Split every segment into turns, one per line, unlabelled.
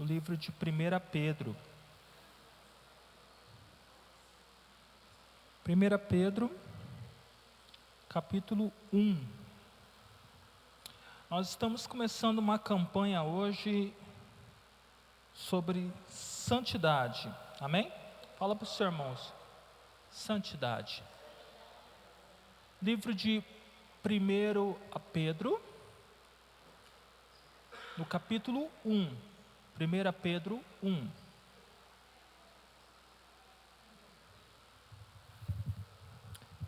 livro de 1 Pedro. 1 Pedro, capítulo 1. Nós estamos começando uma campanha hoje sobre santidade. Amém? Fala para os seus irmãos. Santidade. Livro de 1 Pedro, no capítulo 1. 1 Pedro 1.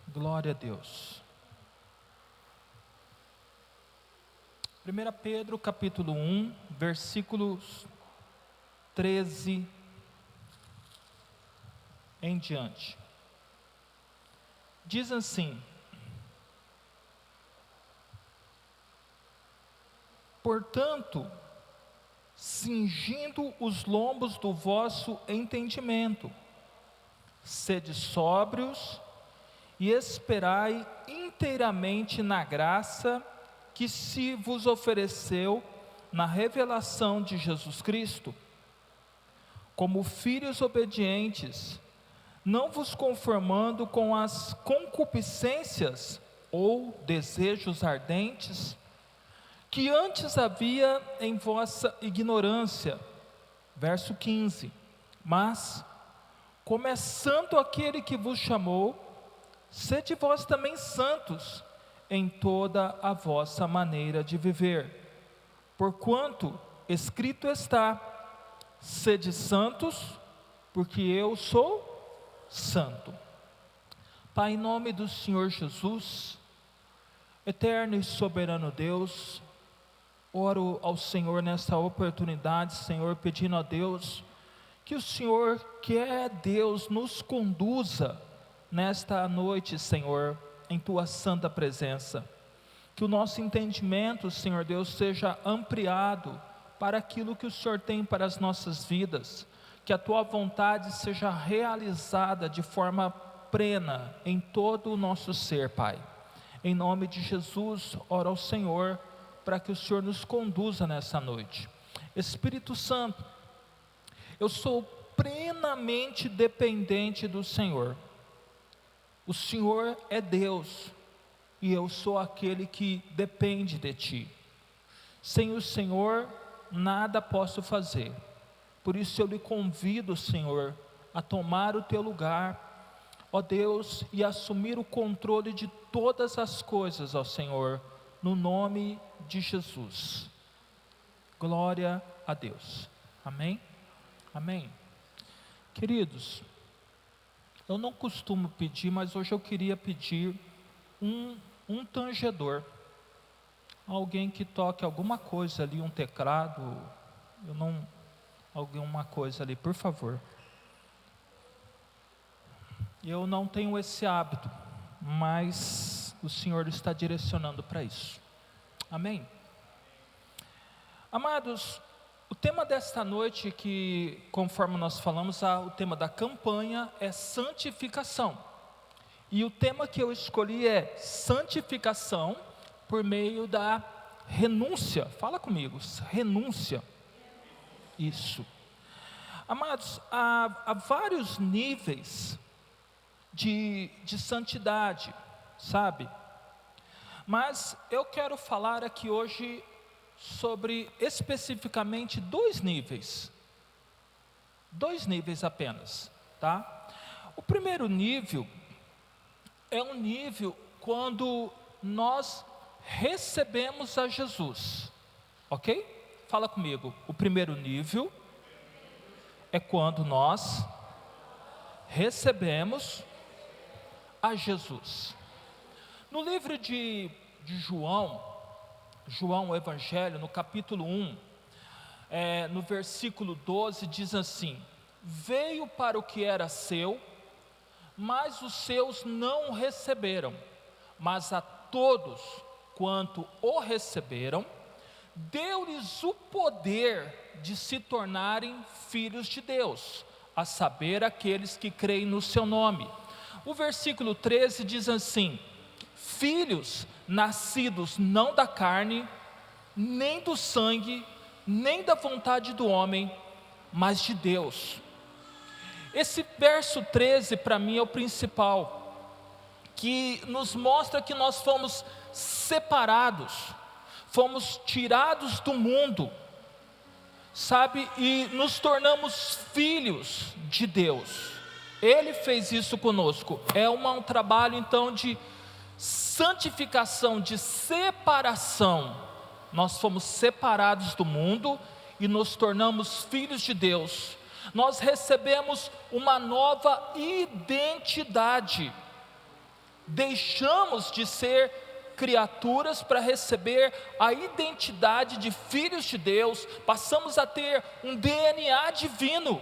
Glória a Deus. 1 Pedro capítulo 1, versículos 13 em diante. Diz assim: portanto, cingindo os lombos do vosso entendimento, sede sóbrios e esperai inteiramente na graça que se vos ofereceu na revelação de Jesus Cristo. Como filhos obedientes, não vos conformando com as concupiscências ou desejos ardentes, que antes havia em vossa ignorância. Verso 15. Mas, começando aquele que vos chamou, sede vós também santos em toda a vossa maneira de viver. Porquanto escrito está: sede santos, porque eu sou santo. Pai, em nome do Senhor Jesus, eterno e soberano Deus, oro ao Senhor nessa oportunidade, Senhor, pedindo a Deus que o Senhor, que é Deus, nos conduza nesta noite, Senhor, em Tua santa presença. Que o nosso entendimento, Senhor Deus, seja ampliado para aquilo que o Senhor tem para as nossas vidas. Que a Tua vontade seja realizada de forma plena em todo o nosso ser, Pai. Em nome de Jesus, oro ao Senhor para que o Senhor nos conduza nessa noite. Espírito Santo, eu sou plenamente dependente do Senhor. O Senhor é Deus e eu sou aquele que depende de Ti. Sem o Senhor, nada posso fazer. Por isso eu lhe convido, Senhor, a tomar o Teu lugar, ó Deus, e assumir o controle de todas as coisas, ó Senhor, no nome de Jesus. Glória a Deus. Amém? Amém. Queridos, eu não costumo pedir, mas hoje eu queria pedir um tangedor. Alguém que toque alguma coisa ali, um teclado, alguma coisa ali, por favor. Eu não tenho esse hábito, mas o Senhor está direcionando para isso. Amém? Amados, o tema desta noite, que conforme nós falamos, o tema da campanha é santificação. E o tema que eu escolhi é santificação por meio da renúncia. Fala comigo, renúncia. Isso. Amados, há vários níveis de santidade, sabe? Mas eu quero falar aqui hoje sobre especificamente dois níveis apenas, tá? O primeiro nível é um nível quando nós recebemos a Jesus, ok? Fala comigo. O primeiro nível é quando nós recebemos a Jesus. No livro de João, o Evangelho, no capítulo 1, no versículo 12, diz assim: veio para o que era seu, mas os seus não o receberam, mas a todos quanto o receberam, deu-lhes o poder de se tornarem filhos de Deus, a saber, aqueles que creem no seu nome. O versículo 13 diz assim: filhos nascidos não da carne, nem do sangue, nem da vontade do homem, mas de Deus. Esse verso 13 para mim é o principal, que nos mostra que nós fomos separados, fomos tirados do mundo, sabe, e nos tornamos filhos de Deus. Ele fez isso conosco. É um trabalho então de santificação, de separação. Nós fomos separados do mundo e nos tornamos filhos de Deus. Nós recebemos uma nova identidade. Deixamos de ser criaturas para receber a identidade de filhos de Deus. Passamos a ter um DNA divino.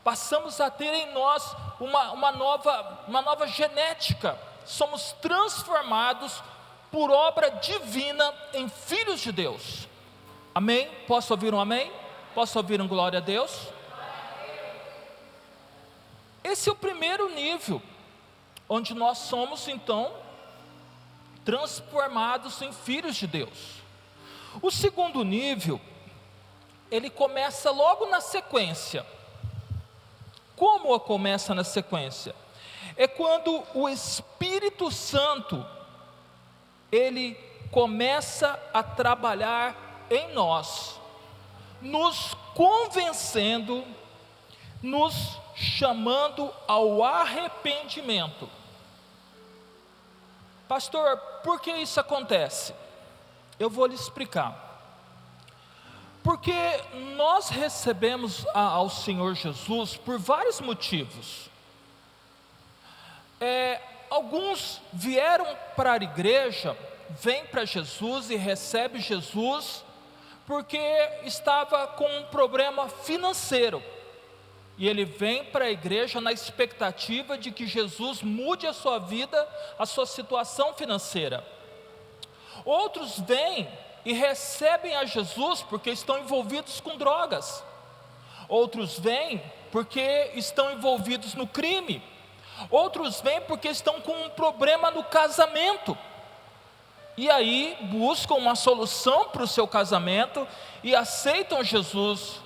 Passamos a ter em nós uma nova genética. Somos transformados por obra divina em filhos de Deus. Amém? Posso ouvir um amém? Posso ouvir um glória a Deus? Esse é o primeiro nível, onde nós somos então transformados em filhos de Deus. O segundo nível, ele começa logo na sequência. Como começa na sequência? É quando o Espírito Santo, ele começa a trabalhar em nós, nos convencendo, nos chamando ao arrependimento. Pastor, por que isso acontece? Eu vou lhe explicar. Porque nós recebemos ao Senhor Jesus por vários motivos. Alguns vieram para a igreja, vêm para Jesus e recebem Jesus porque estava com um problema financeiro. E ele vem para a igreja na expectativa de que Jesus mude a sua vida, a sua situação financeira. Outros vêm e recebem a Jesus porque estão envolvidos com drogas. Outros vêm porque estão envolvidos no crime. Outros vêm porque estão com um problema no casamento. E aí buscam uma solução para o seu casamento e aceitam Jesus.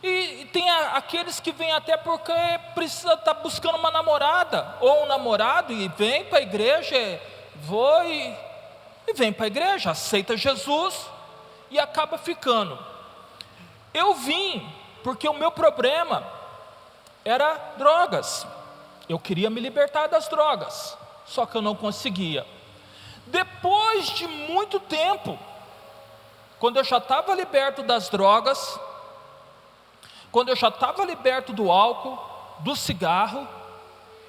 E tem aqueles que vêm até porque precisa estar buscando uma namorada ou um namorado e vem para a igreja, e vem para a igreja, aceita Jesus e acaba ficando. Eu vim porque o meu problema era drogas. Eu queria me libertar das drogas, só que eu não conseguia. Depois de muito tempo, quando eu já estava liberto das drogas, quando eu já estava liberto do álcool, do cigarro,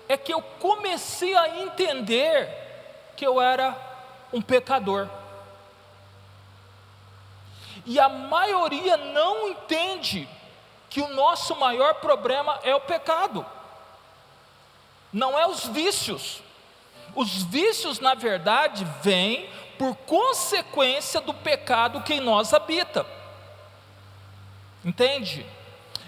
é que eu comecei a entender que eu era um pecador. E a maioria não entende que o nosso maior problema é o pecado, não é os vícios. Os vícios, na verdade, vêm por consequência do pecado que em nós habita. Entende?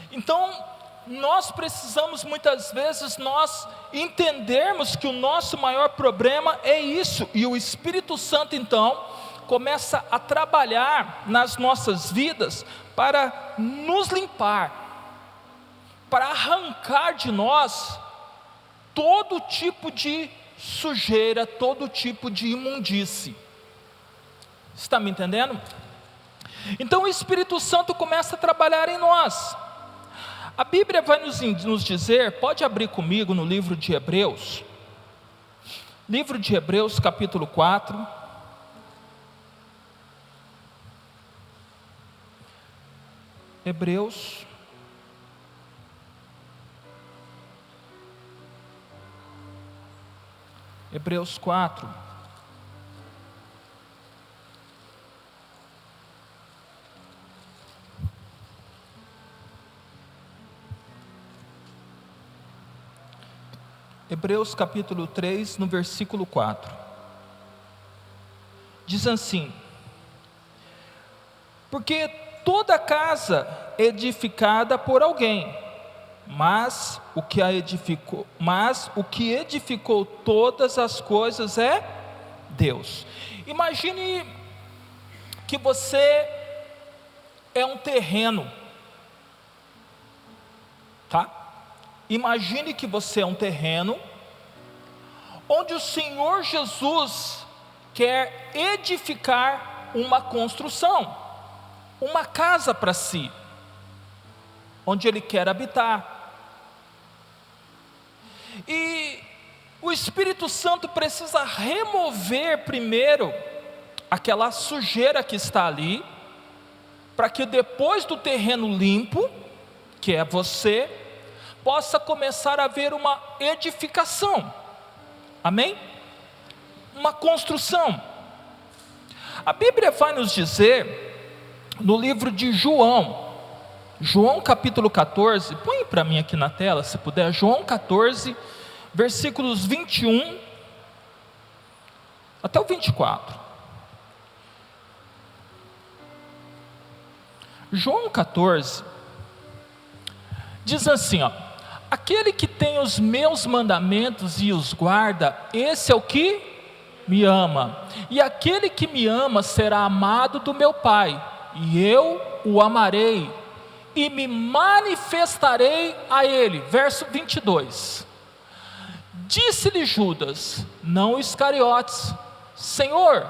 Então, nós precisamos muitas vezes nós entendermos que o nosso maior problema é isso. E o Espírito Santo então começa a trabalhar nas nossas vidas para nos limpar, para arrancar de nós todo tipo de sujeira, todo tipo de imundície. Está me entendendo? Então o Espírito Santo começa a trabalhar em nós. A Bíblia vai nos dizer, pode abrir comigo no livro de Hebreus, capítulo 4. Hebreus 4. Hebreus capítulo 3, no versículo 4. Diz assim: porque toda casa é edificada por alguém, mas o que edificou todas as coisas é Deus. Imagine que você é um terreno imagine que você é um terreno onde o Senhor Jesus quer edificar uma construção, uma casa para si, onde Ele quer habitar. E o Espírito Santo precisa remover primeiro aquela sujeira que está ali, para que depois do terreno limpo, que é você, possa começar a haver uma edificação. Amém? Uma construção. A Bíblia vai nos dizer, no livro de João capítulo 14, põe para mim aqui na tela, se puder, João 14, versículos 21 até o 24. João 14, diz assim, ó: aquele que tem os meus mandamentos e os guarda, esse é o que me ama, e aquele que me ama será amado do meu Pai, e eu o amarei, e me manifestarei a ele. Verso 22, disse-lhe Judas, não Iscariotes, Senhor,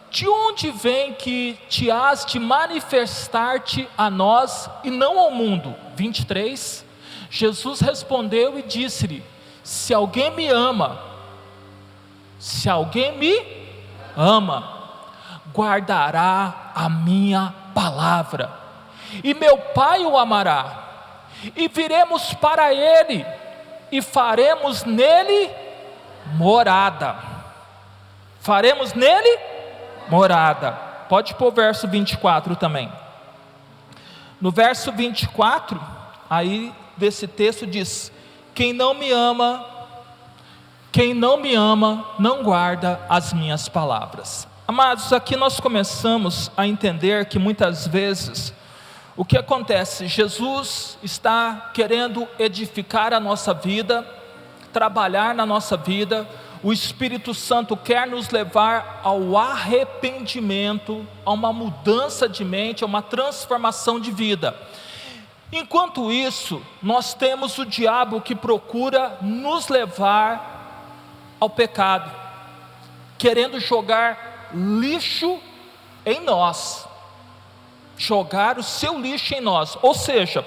de onde vem que te has de manifestar-te a nós e não ao mundo? 23, Jesus respondeu e disse-lhe, se alguém me ama, guardará a minha palavra, e meu Pai o amará, e viremos para ele, e faremos nele morada. Faremos nele morada. Pode pôr o verso 24 também. No verso 24, aí desse texto diz: quem não me ama, não guarda as minhas palavras. Amados, aqui nós começamos a entender que muitas vezes o que acontece? Jesus está querendo edificar a nossa vida, trabalhar na nossa vida. O Espírito Santo quer nos levar ao arrependimento, a uma mudança de mente, a uma transformação de vida. Enquanto isso, nós temos o diabo que procura nos levar ao pecado, querendo jogar lixo em nós, jogar o seu lixo em nós. Ou seja,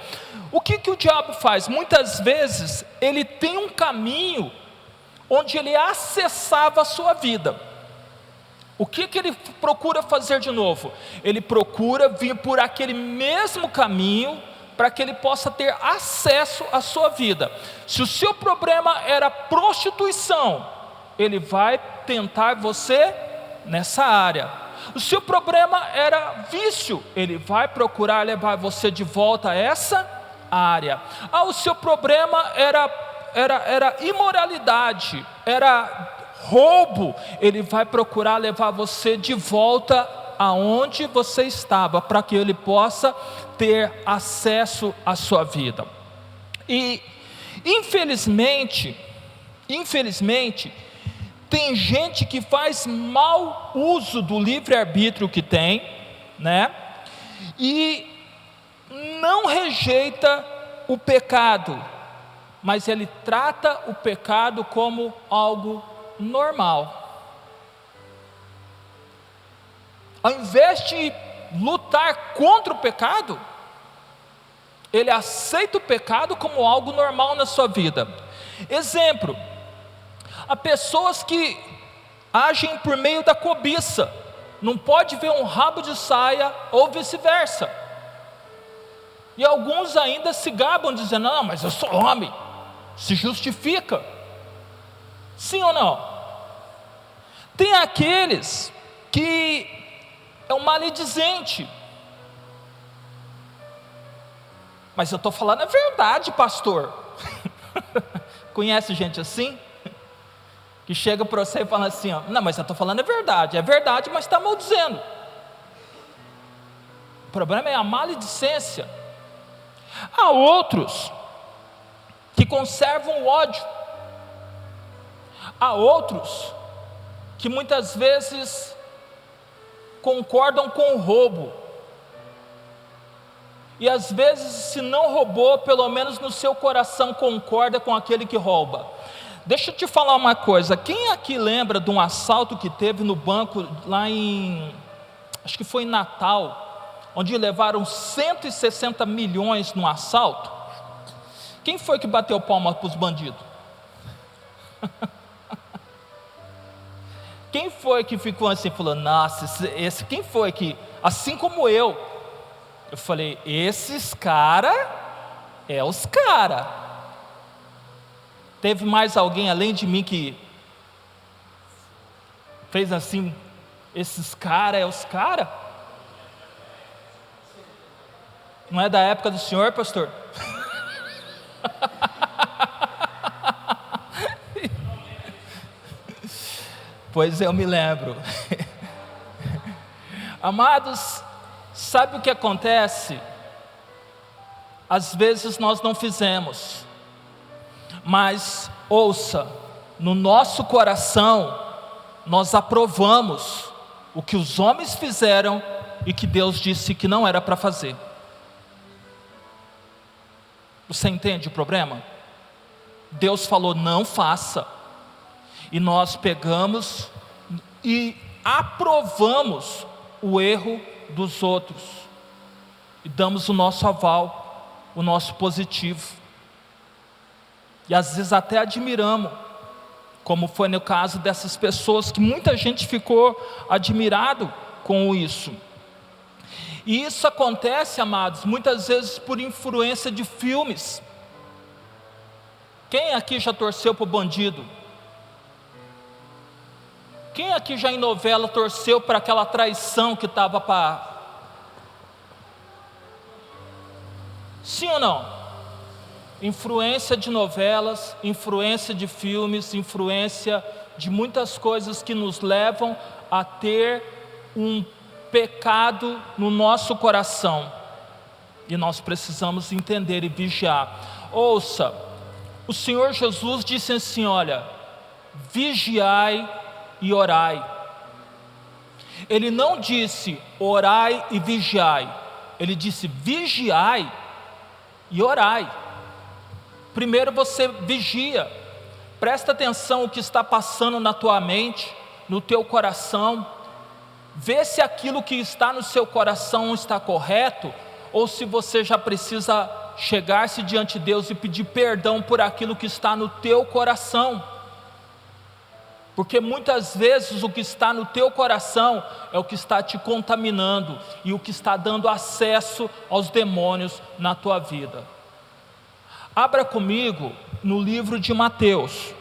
o que o diabo faz? Muitas vezes ele tem um caminho onde ele acessava a sua vida. O que ele procura fazer de novo? Ele procura vir por aquele mesmo caminho, para que ele possa ter acesso à sua vida. Se o seu problema era prostituição, ele vai tentar você nessa área. O seu problema era vício, ele vai procurar levar você de volta a essa área. O seu problema era imoralidade, era roubo, ele vai procurar levar você de volta aonde você estava, para que ele possa ter acesso à sua vida. E infelizmente, tem gente que faz mau uso do livre-arbítrio que tem, né? E não rejeita o pecado, mas ele trata o pecado como algo normal. Ao invés de lutar contra o pecado, ele aceita o pecado como algo normal na sua vida. Exemplo: há pessoas que agem por meio da cobiça, não pode ver um rabo de saia ou vice-versa. E alguns ainda se gabam dizendo: não, mas eu sou homem, se justifica. Sim ou não? Tem aqueles que é um maledizente. Mas eu estou falando a verdade, pastor. Conhece gente assim? Que chega para você e fala assim: ó, não, mas eu estou falando a verdade. É verdade, mas está maldizendo. O problema é a maledicência. Há outros que conservam o ódio. Há outros que muitas vezes concordam com o roubo. E às vezes, se não roubou, pelo menos no seu coração concorda com aquele que rouba. Deixa eu te falar uma coisa, quem aqui lembra de um assalto que teve no banco lá acho que foi em Natal, onde levaram 160 milhões num assalto? Quem foi que bateu palma para os bandidos? Quem foi que ficou assim, falou, nossa, quem foi que, assim como eu falei, esses cara, os cara. Teve mais alguém além de mim que fez assim, esses cara, os cara? Não é da época do senhor, pastor? Pois eu me lembro. Amados, sabe o que acontece? Às vezes nós não fizemos, mas ouça, no nosso coração nós aprovamos o que os homens fizeram e que Deus disse que não era para fazer. Você entende o problema? Deus falou não faça, e nós pegamos e aprovamos o erro dos outros e damos o nosso aval, o nosso positivo, e às vezes até admiramos, como foi no caso dessas pessoas, que muita gente ficou admirado com isso. E isso acontece, amados, muitas vezes por influência de filmes. Quem aqui já torceu para o bandido? Quem aqui já em novela torceu para aquela traição que estava para... Sim ou não? Influência de novelas, influência de filmes, influência de muitas coisas que nos levam a ter um pecado no nosso coração. E nós precisamos entender e vigiar. Ouça, o Senhor Jesus disse assim, olha, vigiai e orai. Ele não disse orai e vigiai, ele disse vigiai e orai. Primeiro você vigia, presta atenção o que está passando na tua mente, no teu coração, vê se aquilo que está no seu coração está correto, ou se você já precisa chegar-se diante de Deus e pedir perdão por aquilo que está no teu coração. Porque muitas vezes o que está no teu coração é o que está te contaminando e o que está dando acesso aos demônios na tua vida. Abra comigo no livro de Mateus,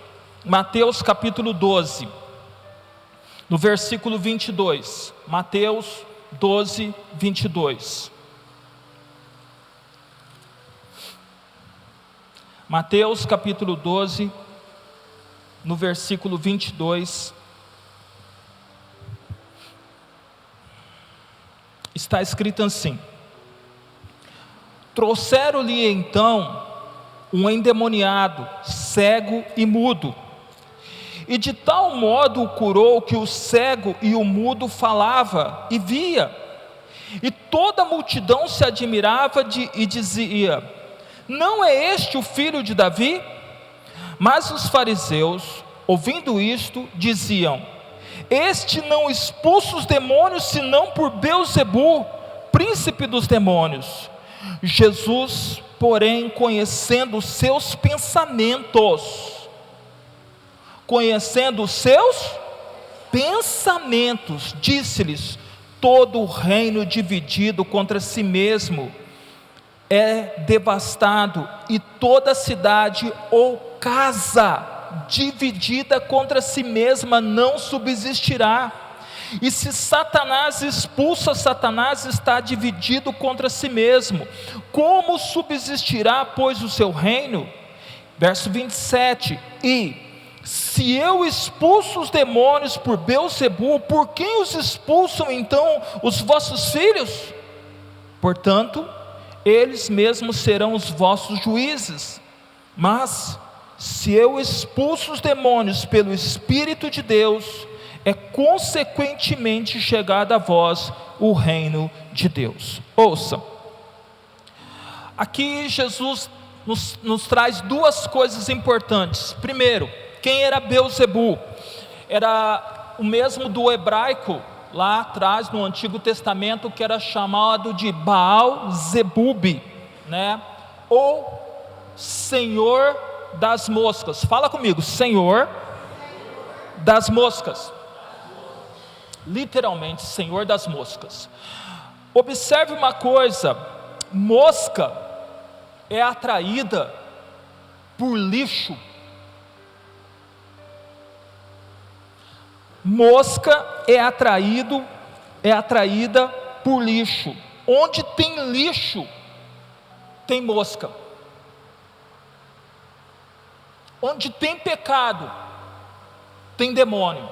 Mateus capítulo 12, no versículo 22. Mateus 12, 22. Mateus capítulo 12, no versículo 22, está escrito assim: trouxeram-lhe então um endemoniado, cego e mudo, e de tal modo o curou que o cego e o mudo falava e via, e toda a multidão se admirava e dizia: não é este o filho de Davi? Mas os fariseus, ouvindo isto, diziam: este não expulsa os demônios, senão por Beelzebu, príncipe dos demônios. Jesus, porém, conhecendo os seus pensamentos, disse-lhes: todo o reino dividido contra si mesmo é devastado, e toda cidade ou casa dividida contra si mesma não subsistirá. E se Satanás expulsa Satanás, está dividido contra si mesmo. Como subsistirá, pois, o seu reino? Verso 27. E se eu expulso os demônios por Beelzebu, por quem os expulsam então os vossos filhos? Portanto, eles mesmos serão os vossos juízes. Mas se eu expulso os demônios pelo Espírito de Deus, é consequentemente chegado a vós o reino de Deus. Ouça, Aqui Jesus nos traz duas coisas importantes. Primeiro, quem era Belzebu? Era o mesmo do hebraico, lá atrás no Antigo Testamento, que era chamado de Baal-zebub, né? Ou Senhor das moscas. Fala comigo, Senhor das moscas. Literalmente, Senhor das moscas. Observe uma coisa: mosca é atraída por lixo. Mosca é atraída por lixo. Onde tem lixo, tem mosca. Onde tem pecado, tem demônio.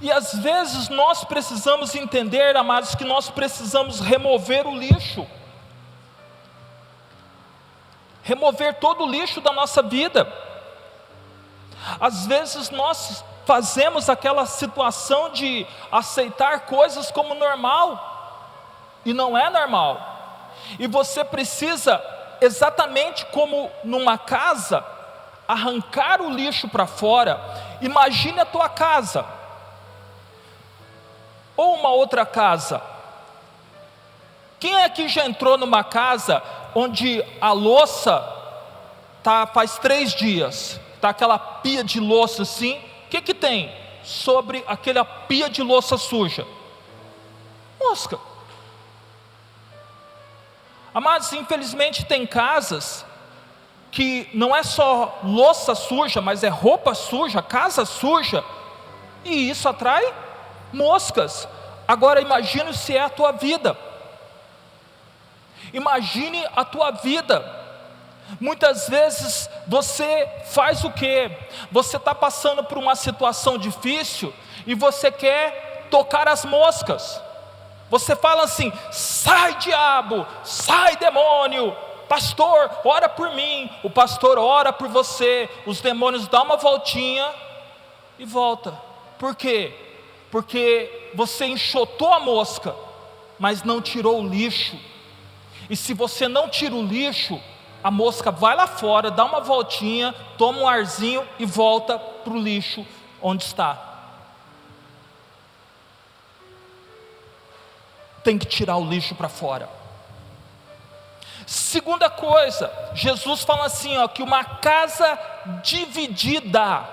E às vezes nós precisamos entender, amados, que nós precisamos remover o lixo. Remover todo o lixo da nossa vida. Às vezes nós fazemos aquela situação de aceitar coisas como normal, e não é normal. E você precisa, exatamente como numa casa, arrancar o lixo para fora. Imagine a tua casa, ou uma outra casa. Quem aqui já entrou numa casa onde a louça faz 3 dias, está aquela pia de louça assim? O que tem sobre aquela pia de louça suja? Mosca. Amados, infelizmente tem casas que não é só louça suja, mas é roupa suja, casa suja, e isso atrai moscas. Agora imagine se é a tua vida. Imagine a tua vida. Muitas vezes você faz o quê? Você está passando por uma situação difícil e você quer tocar as moscas. Você fala assim: sai diabo, sai demônio, pastor, ora por mim. O pastor ora por você, os demônios dão uma voltinha e volta. Por quê? Porque você enxotou a mosca, mas não tirou o lixo. E se você não tira o lixo, a mosca vai lá fora, dá uma voltinha, toma um arzinho e volta para o lixo onde está. Tem que tirar o lixo para fora. Segunda coisa, Jesus fala assim, que uma casa dividida.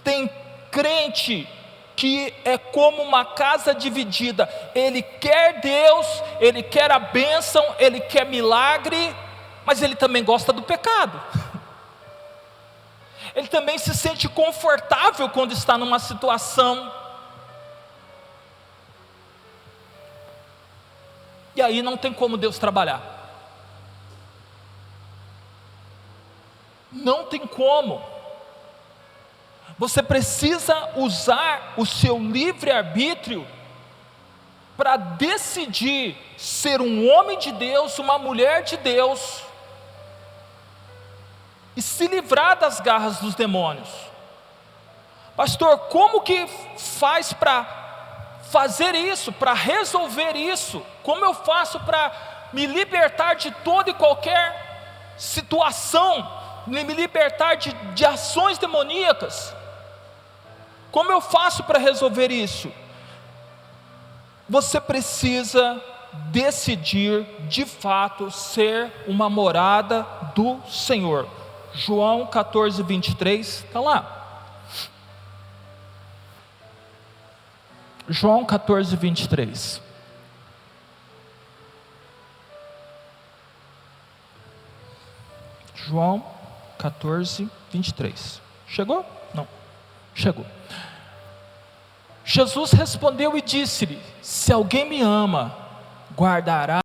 Tem crente que é como uma casa dividida. Ele quer Deus, ele quer a bênção, ele quer milagre, mas ele também gosta do pecado. Ele também se sente confortável quando está numa situação. E aí não tem como Deus trabalhar. Não tem como. Você precisa usar o seu livre-arbítrio para decidir ser um homem de Deus, uma mulher de Deus, e se livrar das garras dos demônios. Pastor, como que faz para fazer isso, para resolver isso? Como eu faço para me libertar de toda e qualquer situação, me libertar de ações demoníacas? Como eu faço para resolver isso? Você precisa decidir de fato ser uma morada do Senhor. João 14, 23, está lá. João 14, 23. João 14, 23. Chegou? Não. Chegou. Jesus respondeu e disse-lhe: se alguém me ama, guardará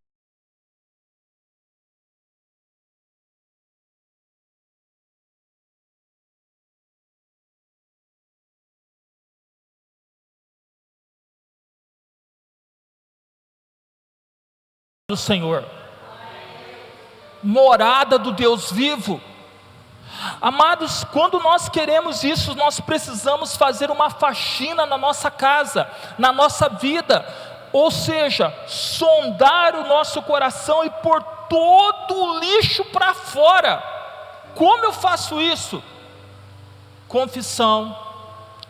do Senhor, morada do Deus vivo. Amados, quando nós queremos isso, nós precisamos fazer uma faxina na nossa casa, na nossa vida. Ou seja, sondar o nosso coração e pôr todo o lixo para fora. Como eu faço isso? Confissão,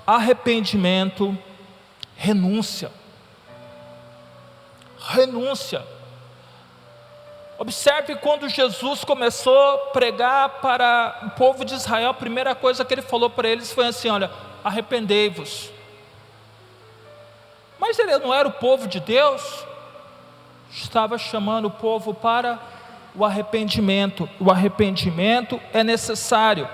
arrependimento, renúncia. Renúncia. Observe quando Jesus começou a pregar para o povo de Israel, a primeira coisa que ele falou para eles foi assim: olha, arrependei-vos. Mas ele não era o povo de Deus, estava chamando o povo para o arrependimento. O arrependimento é necessário.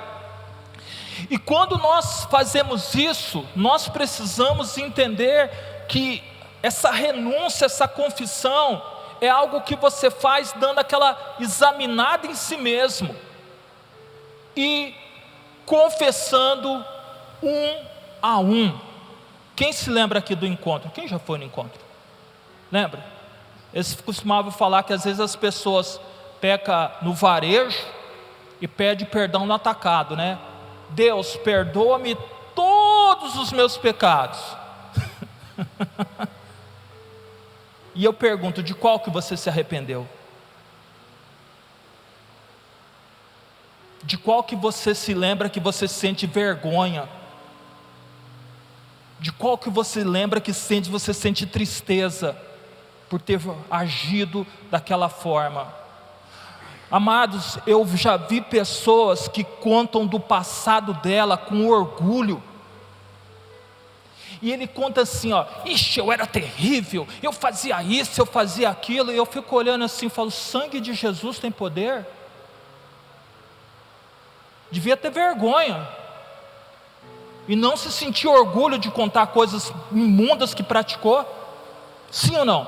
E quando nós fazemos isso, nós precisamos entender que essa renúncia, essa confissão, é algo que você faz dando aquela examinada em si mesmo e confessando um a um. Quem se lembra aqui do encontro? Quem já foi no encontro? Lembra? Eles costumavam falar que às vezes as pessoas pecam no varejo e pedem perdão no atacado, né? Deus, perdoa-me todos os meus pecados. E eu pergunto, de qual que você se arrependeu? De qual que você se lembra que você sente vergonha? De qual que você lembra que você sente tristeza por ter agido daquela forma? Amados, eu já vi pessoas que contam do passado dela com orgulho. E ele conta assim, ó: ixi, eu era terrível, eu fazia isso, eu fazia aquilo. E eu fico olhando assim e falo: o sangue de Jesus tem poder? Devia ter vergonha e não se sentir orgulho de contar coisas imundas que praticou. Sim ou não?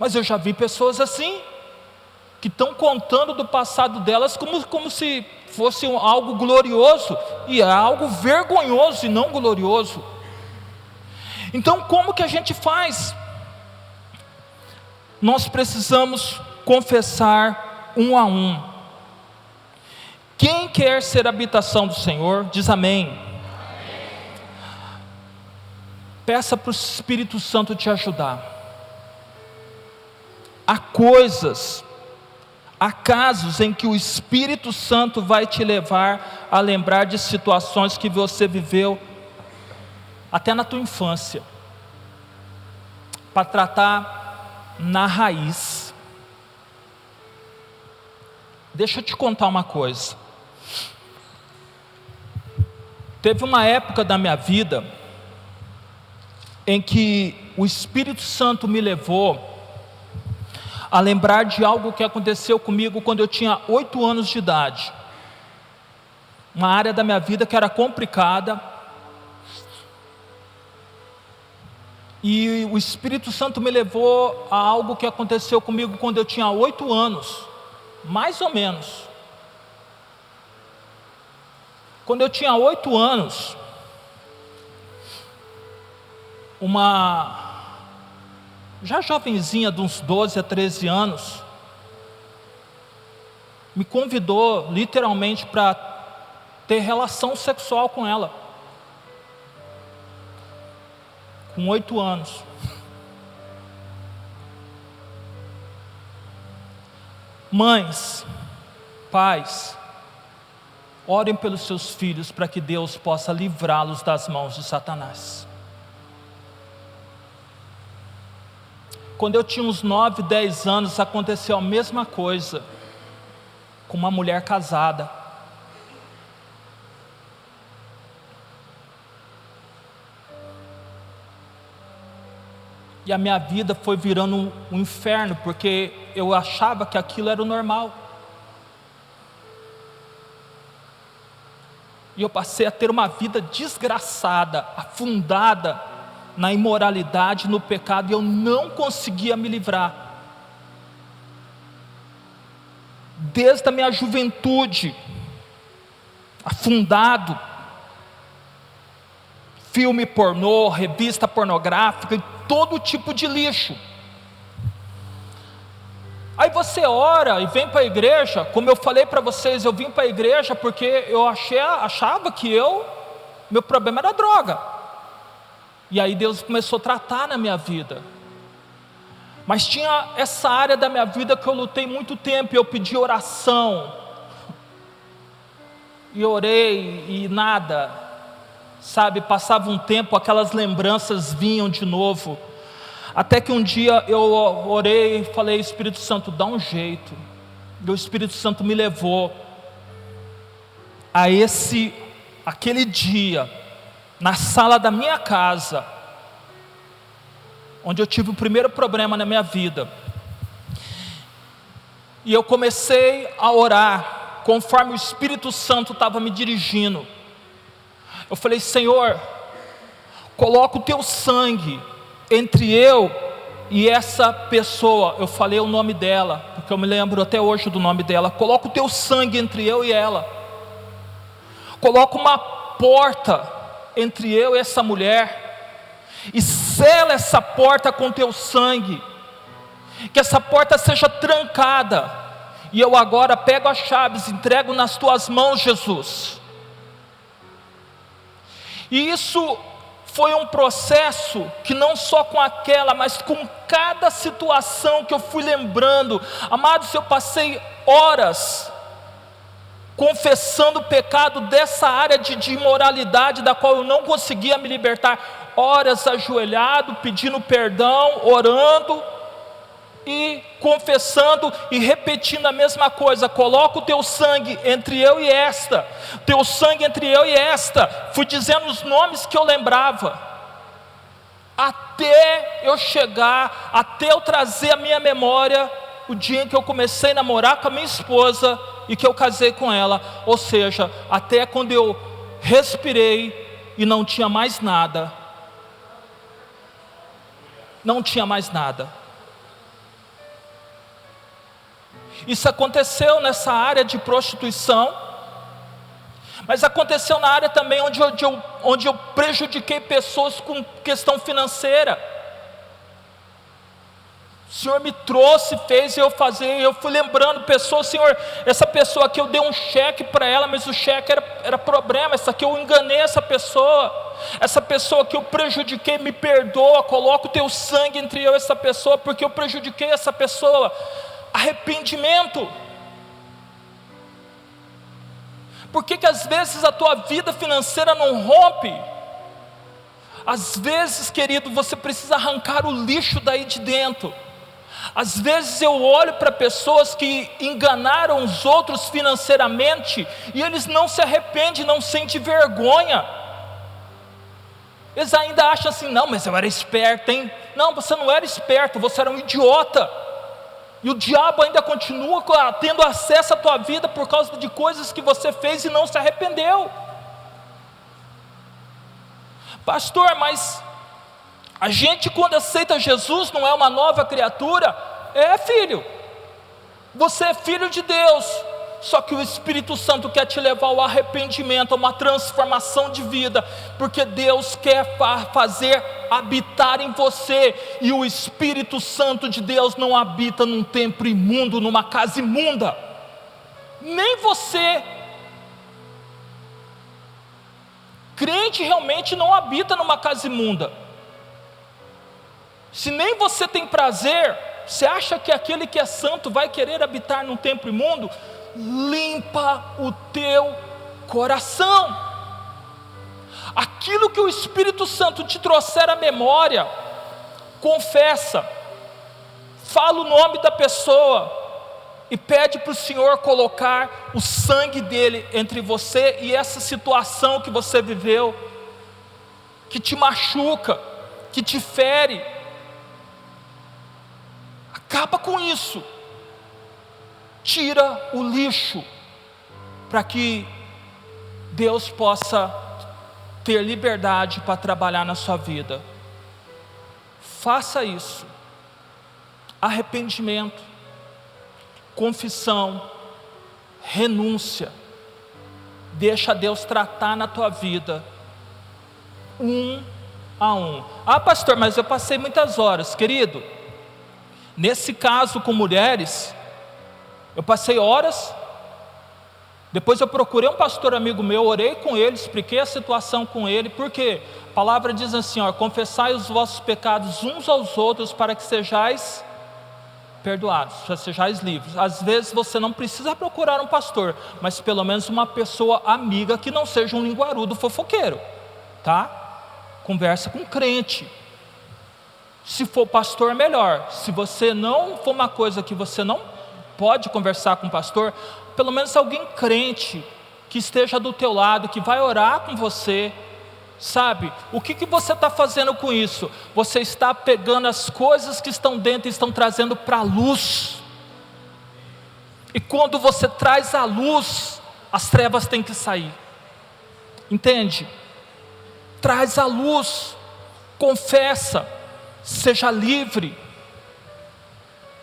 Mas eu já vi pessoas assim, que estão contando do passado delas como se fosse algo glorioso, e é algo vergonhoso e não glorioso. Então como que a gente faz? Nós precisamos confessar um a um. Quem quer ser habitação do Senhor, diz amém. Amém. Peça para o Espírito Santo te ajudar. Há casos em que o Espírito Santo vai te levar a lembrar de situações que você viveu até na tua infância, para tratar na raiz. Deixa eu te contar uma coisa. Teve uma época da minha vida em que o Espírito Santo me levou a lembrar de algo que aconteceu comigo quando eu tinha 8 anos de idade. Uma área da minha vida que era complicada. E o Espírito Santo me levou a algo que aconteceu comigo quando eu tinha 8 anos, mais ou menos. Quando eu tinha 8 anos, já jovenzinha de uns 12 a 13 anos, me convidou literalmente para ter relação sexual com ela, com 8 anos. Mães, pais, orem pelos seus filhos para que Deus possa livrá-los das mãos de Satanás. Quando eu tinha uns 9, 10 anos, aconteceu a mesma coisa com uma mulher casada. E a minha vida foi virando um inferno, porque eu achava que aquilo era o normal. E eu passei a ter uma vida desgraçada, afundada na imoralidade, no pecado, e eu não conseguia me livrar. Desde a minha juventude, afundado, filme pornô, revista pornográfica e todo tipo de lixo. Aí você ora e vem para a igreja. Como eu falei para vocês, eu vim para a igreja porque eu achava que meu problema era droga. E aí Deus começou a tratar na minha vida. Mas tinha essa área da minha vida que eu lutei muito tempo, e eu pedi oração, e orei, e nada, sabe, passava um tempo, aquelas lembranças vinham de novo, até que um dia eu orei e falei: Espírito Santo, dá um jeito. E o Espírito Santo me levou a aquele dia, na sala da minha casa, onde eu tive o primeiro problema na minha vida, e eu comecei a orar, conforme o Espírito Santo estava me dirigindo. Eu falei: Senhor, coloca o teu sangue entre eu e essa pessoa. Eu falei o nome dela, porque eu me lembro até hoje do nome dela. Coloca o teu sangue entre eu e ela. Coloca uma porta entre eu e essa mulher, e sela essa porta com teu sangue, que essa porta seja trancada, e eu agora pego as chaves, entrego nas tuas mãos, Jesus. E isso foi um processo que não só com aquela, mas com cada situação que eu fui lembrando. Amados, eu passei horas confessando o pecado dessa área de imoralidade, da qual eu não conseguia me libertar, horas ajoelhado, pedindo perdão, orando e confessando e repetindo a mesma coisa: coloca o teu sangue entre eu e esta, teu sangue entre eu e esta. Fui dizendo os nomes que eu lembrava, até eu chegar, até eu trazer à minha memória o dia em que eu comecei a namorar com a minha esposa e que eu casei com ela. Ou seja, até quando eu respirei e não tinha mais nada. Não tinha mais nada. Isso aconteceu nessa área de prostituição, mas aconteceu na área também onde eu prejudiquei pessoas com questão financeira. O Senhor me trouxe, fez eu fazer, eu fui lembrando pessoas: Senhor, essa pessoa aqui eu dei um cheque para ela, mas o cheque era problema, essa aqui eu enganei essa pessoa que eu prejudiquei, me perdoa, coloca o teu sangue entre eu e essa pessoa, porque eu prejudiquei essa pessoa. Arrependimento. Por que às vezes a tua vida financeira não rompe? Às vezes, querido, você precisa arrancar o lixo daí de dentro. Às vezes eu olho para pessoas que enganaram os outros financeiramente, e eles não se arrependem, não sentem vergonha. Eles ainda acham assim: não, mas eu era esperto, hein? Não, você não era esperto, você era um idiota. E o diabo ainda continua tendo acesso à tua vida por causa de coisas que você fez e não se arrependeu. Pastor, mas a gente, quando aceita Jesus, não é uma nova criatura? É, filho. Você é filho de Deus. Só que o Espírito Santo quer te levar ao arrependimento, a uma transformação de vida, porque Deus quer fazer habitar em você. E o Espírito Santo de Deus não habita num templo imundo, numa casa imunda. Nem você. Crente realmente não habita numa casa imunda. Se nem você tem prazer, você acha que aquele que é santo vai querer habitar num templo imundo? Limpa o teu coração. Aquilo que o Espírito Santo te trouxer à memória, confessa, fala o nome da pessoa e pede para o Senhor colocar o sangue dele entre você e essa situação que você viveu, que te machuca, que te fere. Acaba com isso. Tira o lixo, para que Deus possa ter liberdade para trabalhar na sua vida. Faça isso. Arrependimento, confissão, renúncia. Deixa Deus tratar na tua vida, um a um. Ah, pastor, mas eu passei muitas horas. Querido, nesse caso com mulheres, eu passei horas. Depois eu procurei um pastor amigo meu, orei com ele, expliquei a situação com ele. Por quê? A palavra diz assim, ó: confessai os vossos pecados uns aos outros para que sejais perdoados, para que sejais livres. Às vezes você não precisa procurar um pastor, mas pelo menos uma pessoa amiga que não seja um linguarudo fofoqueiro, tá? Conversa com crente. Se for pastor, melhor. Se você não for uma coisa que você não pode conversar com o pastor, pelo menos alguém crente que esteja do teu lado, que vai orar com você. Sabe, o que você está fazendo com isso? Você está pegando as coisas que estão dentro e estão trazendo para a luz. E quando você traz a luz, as trevas têm que sair. Entende? Traz a luz, confessa, seja livre.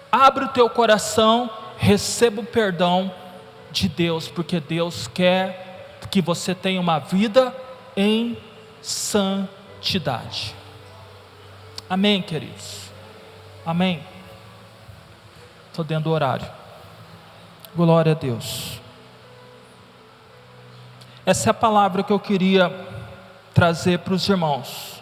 Abre o teu coração, receba o perdão de Deus, porque Deus quer que você tenha uma vida em santidade. Amém, queridos? Amém? Estou dentro do horário. Glória a Deus. Essa é a palavra que eu queria trazer para os irmãos.